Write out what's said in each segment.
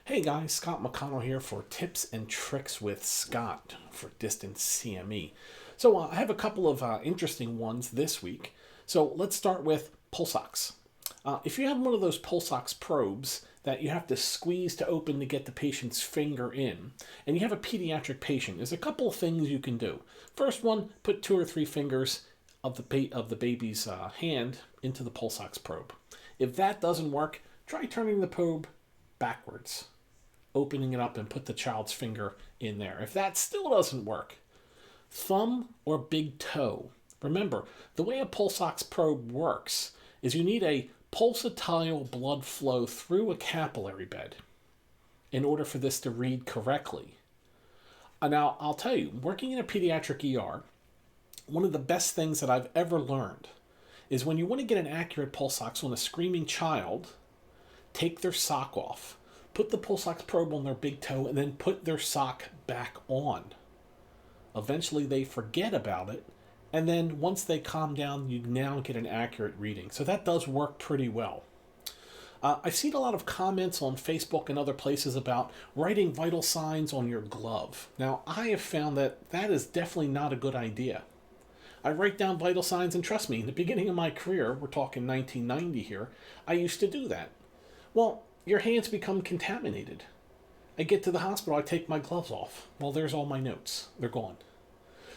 Hey guys, Scott McConnell here for Tips and Tricks with Scott for Distance CME. I have a couple of interesting ones this week. So let's start with pulse ox. If you have one of those pulse ox probes that you have to squeeze to open to get the patient's finger in, and you have a pediatric patient, there's a couple of things you can do. First one, put 2 or 3 fingers of the baby's hand into the pulse ox probe. If that doesn't work, try turning the probe backwards, opening it up and put the child's finger in there. If that still doesn't work, thumb or big toe. Remember, the way a pulse ox probe works is you need a pulsatile blood flow through a capillary bed in order for this to read correctly. Now, I'll tell you, working in a pediatric ER, one of the best things that I've ever learned is when you want to get an accurate pulse ox on a screaming child, take their sock off, put the pulse ox probe on their big toe, and then put their sock back on. Eventually they forget about it, and then once they calm down, you now get an accurate reading. So that does work pretty well. I've seen a lot of comments on Facebook and other places about writing vital signs on your glove. Now, I have found that that is definitely not a good idea. I write down vital signs, and trust me, in the beginning of my career, we're talking 1990 here, I used to do that. Well, your hands become contaminated. I get to the hospital, I take my gloves off. Well, there's all my notes. They're gone.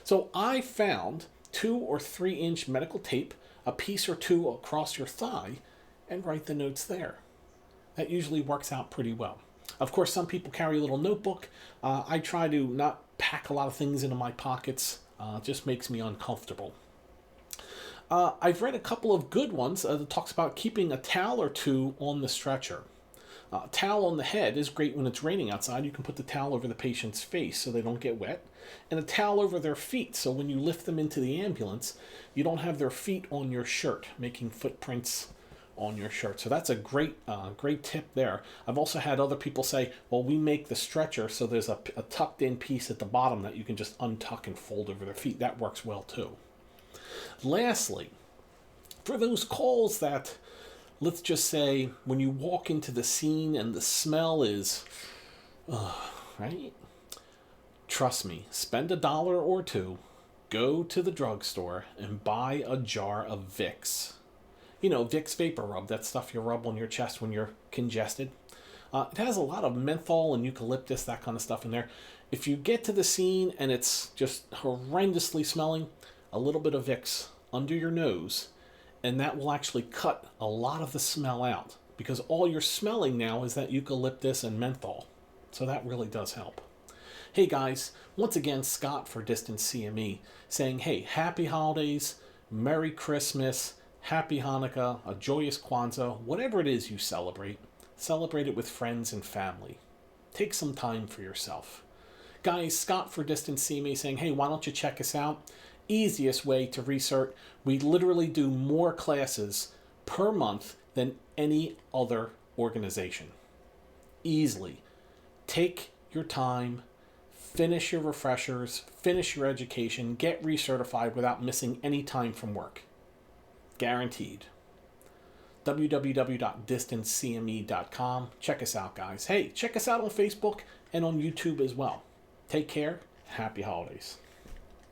So I found 2 or 3 inch medical tape, a piece or two across your thigh, and write the notes there. That usually works out pretty well. Of course, some people carry a little notebook. I try to not pack a lot of things into my pockets. It just makes me uncomfortable. I've read a couple of good ones that talks about keeping a towel or two on the stretcher. Towel on the head is great when it's raining outside. You can put the towel over the patient's face so they don't get wet, and a towel over their feet so when you lift them into the ambulance, you don't have their feet on your shirt, making footprints on your shirt. So that's a great tip there. I've also had other people say, well, we make the stretcher so there's a tucked in piece at the bottom that you can just untuck and fold over their feet. That works well too. Lastly, for those calls that, let's just say, when you walk into the scene and the smell is, right? Trust me, spend $1 or $2, go to the drugstore and buy a jar of Vicks. You know, Vicks Vapor Rub, that stuff you rub on your chest when you're congested. It has a lot of menthol and eucalyptus, that kind of stuff in there. If you get to the scene and it's just horrendously smelling, a little bit of Vicks under your nose, and that will actually cut a lot of the smell out, because all you're smelling now is that eucalyptus and menthol. So that really does help. Hey guys, once again, Scott for Distance CME saying, hey, happy holidays, Merry Christmas, Happy Hanukkah, a joyous Kwanzaa, whatever it is you celebrate it with friends and family. Take some time for yourself. Guys, Scott for Distance CME saying, hey, why don't you check us out? Easiest way to research. We literally do more classes per month than any other organization. Easily. Take your time, finish your refreshers, finish your education, get recertified without missing any time from work. Guaranteed. www.distancecme.com. Check us out, guys. Hey, check us out on Facebook and on YouTube as well. Take care. Happy holidays.